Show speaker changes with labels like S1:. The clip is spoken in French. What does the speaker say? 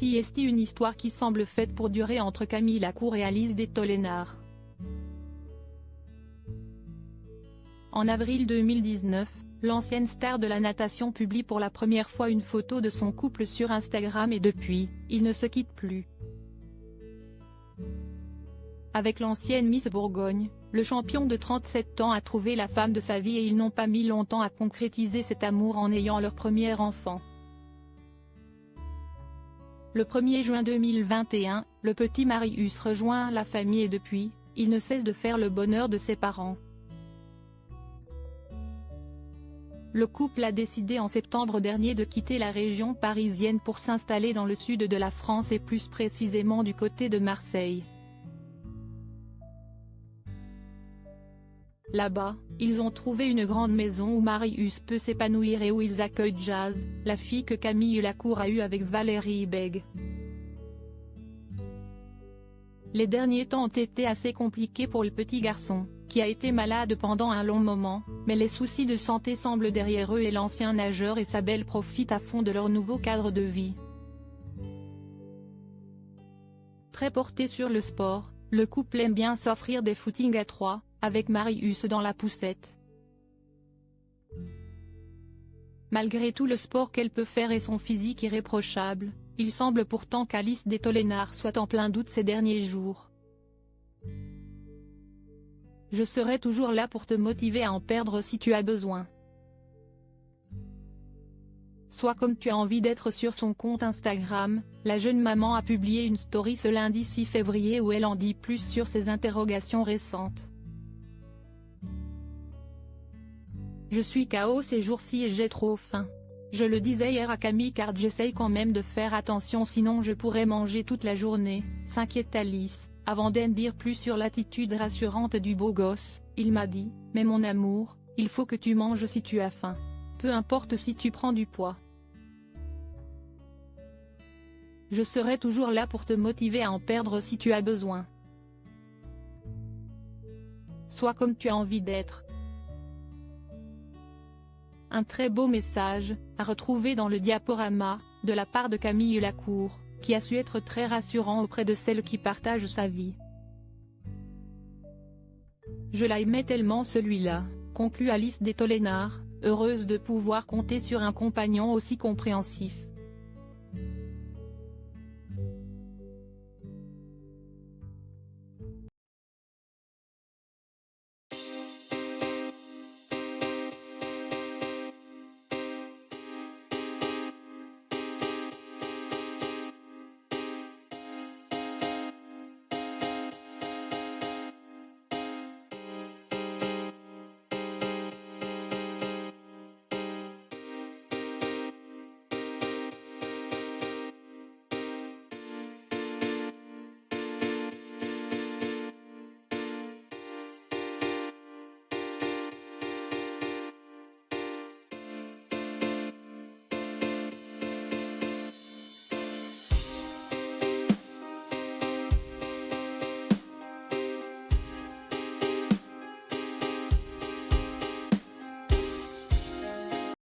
S1: Voici une histoire qui semble faite pour durer entre Camille Lacour et Alice des Taulénard. En avril 2019, l'ancienne star de la natation publie pour la première fois une photo de son couple sur Instagram et depuis, ils ne se quittent plus. Avec l'ancienne Miss Bourgogne, le champion de 37 ans a trouvé la femme de sa vie et ils n'ont pas mis longtemps à concrétiser cet amour en ayant leur premier enfant. Le 1er juin 2021, le petit Marius rejoint la famille et depuis, il ne cesse de faire le bonheur de ses parents. Le couple a décidé en septembre dernier de quitter la région parisienne pour s'installer dans le sud de la France et plus précisément du côté de Marseille. Là-bas, ils ont trouvé une grande maison où Marius peut s'épanouir et où ils accueillent Jazz, la fille que Camille Lacour a eue avec Valérie Bègue. Les derniers temps ont été assez compliqués pour le petit garçon, qui a été malade pendant un long moment, mais les soucis de santé semblent derrière eux et l'ancien nageur et sa belle profitent à fond de leur nouveau cadre de vie. Très porté sur le sport, le couple aime bien s'offrir des footings à trois, avec Marius dans la poussette. Malgré tout le sport qu'elle peut faire et son physique irréprochable, il semble pourtant qu'Alice des Taulénard soit en plein doute ces derniers jours. Je serai toujours là pour te motiver à en perdre si tu as besoin. Sois comme tu as envie d'être. Sur son compte Instagram, la jeune maman a publié une story ce lundi 6 février où elle en dit plus sur ses interrogations récentes. Je suis KO ces jours-ci et j'ai trop faim. Je le disais hier à Camille car j'essaye quand même de faire attention sinon je pourrais manger toute la journée, s'inquiète Alice, avant d'en dire plus sur l'attitude rassurante du beau gosse. Il m'a dit, mais mon amour, il faut que tu manges si tu as faim. Peu importe si tu prends du poids. Je serai toujours là pour te motiver à en perdre si tu as besoin. Sois comme tu as envie d'être. Un très beau message, à retrouver dans le diaporama, de la part de Camille Lacour, qui a su être très rassurant auprès de celle qui partage sa vie. Je l'aimais tellement celui-là, conclut Alice des Taulénard, heureuse de pouvoir compter sur un compagnon aussi compréhensif.